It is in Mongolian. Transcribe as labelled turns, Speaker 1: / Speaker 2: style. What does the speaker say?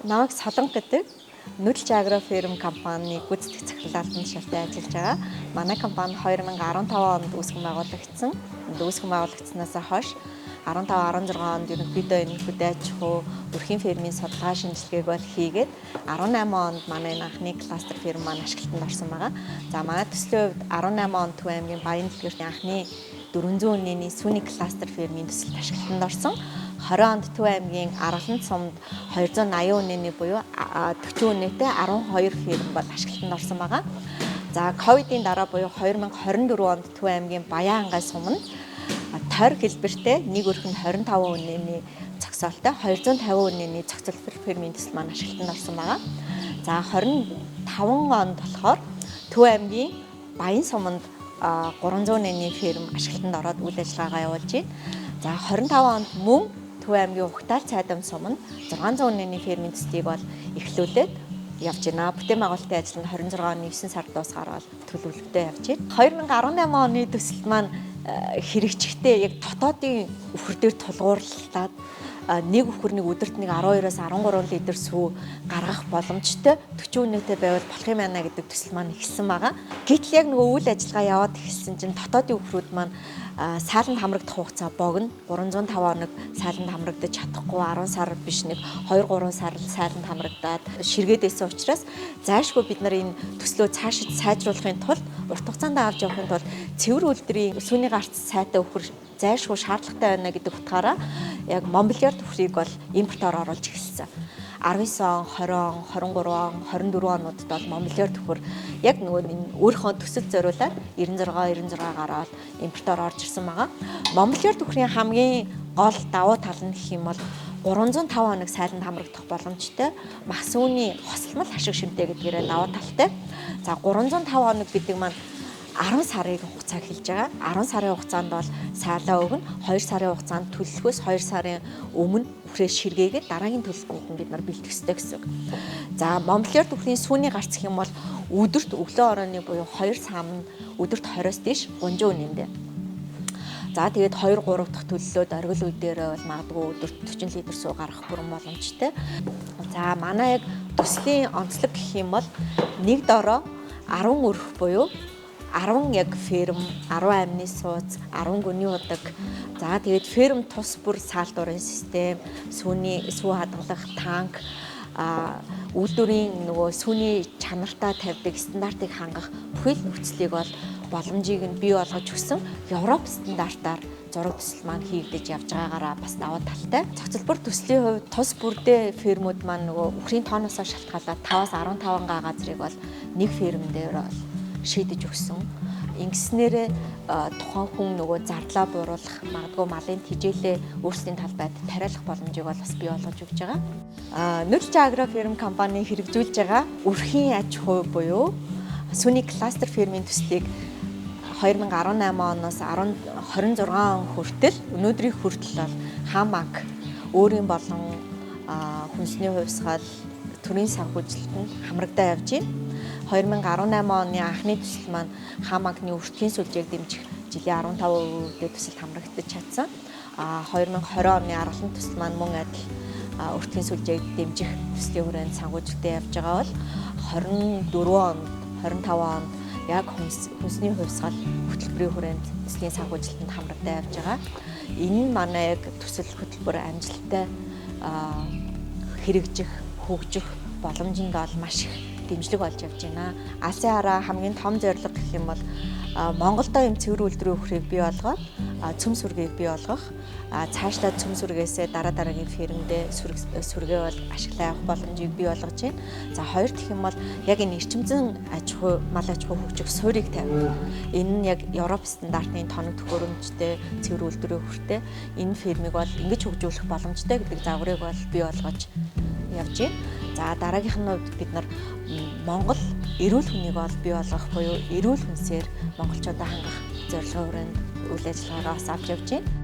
Speaker 1: Намайг Солонго гэдэг Noodles Agro Firm компани гүйцэтгэх захирлын шалтай ажиллаж байгаа. Манай компани 2015 онд үүсгэн байгуулагдсан. Үүсгэн байгуулагдсанаас хойш 15-16 онд ерөнхийдөө энэ хөдөө аж ахуй өрхийн фермийн судалгаа шинжилгээг бол хийгээд 18 онд манай анхны кластер ферм маань ашиглалтанд орсон байгаа. За манай төслийн хувьд 18 онд Төв аймгийн Баян дэлгүүрийн анхны 400 үнэний сүүний кластер фермийн төсөлд ашиглалтанд орсон. 20 онд Төв аймгийн Аргалан цумд 280 үнэний буюу 40 үнэтэй 12 ферм бол ашиглалтанд орсон байгаа. За ковидын дараа буюу 2024 онд Төв аймгийн Баян ангай суманд тойр хэлбэртэй нэг өрхөнд 25 үнэний цогцолтой 250 үнэний цогцол фермийн төсөл маань ашиглалтанд орсон байгаа. За 25 онд болохоор Төв аймгийн Баян суманд 300 үнэний ферм ашиглалтанд ороод үйл ажиллагаагаа явуулж байна. За 25 онд мөн Төв аймгийн Угтаал цайдам суманд 600 үнэний фермийн төслийг бол эхлүүлээд явж байна. Бүтээн байгуулалтын ажил нь 26 оны 9 сард дуусгаар бол төлөвлөлтөд явж байна. 2018 оны төсөлд маань хэрэгжихдээ яг дотоодын үхэр дээр тулгуурлаад нэг үхэрнийг өдөрт нэг 12-аас 13 литр сүү гаргах боломжтой 40 үнэтэй байвал болох юм байна гэдэг төсөл маань ихсэн байгаа. Гэтэл яг нөгөө үйл ажиллагаа яваад ихсэн чинь дотоодын үхрүүд маань сааланд хамрагдах хугацаа богино 305 хоног сааланд хамрагдаж чадахгүй 10 сар биш нэг 2-3 сар сааланд хамрагдаад ширгээд байсан учраас зайлшгүй бид нар энэ төслөө цаашид сайжруулахын тулд урт хугацаанд авч явахын тулд цэвэр үйлдвэрийн сүүний гарц сайтай үхэр зайлшгүй шаардлагатай байна гэдэг утгаараа яг Монбелиард үхрийг бол импортоор оруулж эхэлсэн. 19 он, 20 он, 23 он, 24 онуудад бол Монбелиард үхэр яг нөгөө энэ өөрийнхөө төсөл зориулаад 96 гараад импортоор орж ирсэн байгаа. Монбелиард үхрийн хамгийн гол давуу тал нь гэх юм бол 305 хоног сайланд хамрагдах боломжтой мах сүүний хослмол ашиг шимтэй гэдгээрээ давуу талтай. За 305 хоног гэдэг маань 10 сарын хугацаа хэлж байгаа. 10 сарын хугацаанд бол саалаа өгнө. 2 сарын хугацаанд төлөхөөс 2 сарын өмнө үхрээ ширгээгээд дараагийн төлөвлөлтөнд бид нар бэлтгэх ёстой гэсэн үг. За Монбелиард үхрийн сүүний гарц гэх юм бол өдөрт өглөө оройны буюу 2 сам нь өдөрт 20-оос дээш 300 үнэндээ. За тэгээд 2-3 дахь төлөлөөд оргил үе дээрээ бол магадгүй өдөрт 40 литр суу гаргах бүрэн боломжтой. За манай яг төслийн онцлог гэх юм бол нэг дороо 10 өрх буюу 10 яг ферм, 10 амны сууц, 10 гүний удаг. За тэгээд ферм тус бүр саалдуурын систем, сүүний сүү хадгалах танк, үйлдвэрийн нөгөө сүүний чанартаа тавьдаг стандартыг хангах бүхэл нөхцөлийг бол боломжийг нь бий болгож өгсөн Европ стандартаар зураг төсөл маань хийгдэж явж байгаагаараа бас даваа талтай. Цогцлбор төслийн хувьд тус бүрдээ фермүүд маань нөгөө үхрийн тооноосоо шалтгаалаад 5-аас 15 га газрыг бол нэг ферм дээр бол шийдэж өгсөн. Ингэснээрээ тухайн хүн нөгөө зардлаа бууруулах, магадгүй малын тижээлээ өөрсдийн талбайд тариалах боломжийг бол бас бий болгож өгч байгаа. Noodles Agro Firm компани хэрэгжүүлж байгаа өрхийн аж ахуй буюу сүүний кластер фермийн төслийг 2018 оноос 26 он хүртэл өнөөдрийн хүртэл бол хамаг өөрийн болон хүнсний хувьсгал төрийн санхүүжилтэнд хамрагдаа явж байна. 2018 оны анхны төсөл маань хамагны өртгийн сүлжээг дэмжих жилийн 15% төсөлд хамрагдаж чадсан. 2020 оны аргалан төсөл маань мөн адил өртгийн сүлжээг дэмжих төслийн хүрээнд санхүүжилттэй явж байгаа бол 24 онд 25 онд яг хүнсний хувьсгал хөтөлбөрийн хүрээнд төслийн санхүүжилтэнд хамрагдаа явж байгаа. Энэ нь манай яг төсөл хөтөлбөр амжилттай хэрэгжих, хөгжих боломжинд бол маш их дэмжлэг болж явж байна. Алсын хараа хамгийн том зорилго гэх юм бол Монголдо юм цэвэр үйлдвэрийн үхрийг бий болгоод цөм сүргийг бий болгох. Цаашлаад цөм сүргээсээ дараагийн фермдээ сүргээ бол ашиглан авах боломжийг бий болгож байна. За хоёр дахь юм бол яг энэ эрчимцэн аж ахуй, мал аж ахуй хөгжих суурийг тавих. Энэ нь яг Европ стандартын тоног төхөөрөмжтэй цэвэр үйлдвэрийн үхртэй энэ фермийг бол ингэж хөгжүүлэх боломжтой гэдэг загварыг бол бий болгож явж байна. За дараагийнх нь үед бид нар Монгол эрүүл хүнийг бол бий болгох буюу эрүүл хүнсээр монголчуудаа хангах зорилгын хүрээнд үйл ажиллагаагаа бас авч явж байна.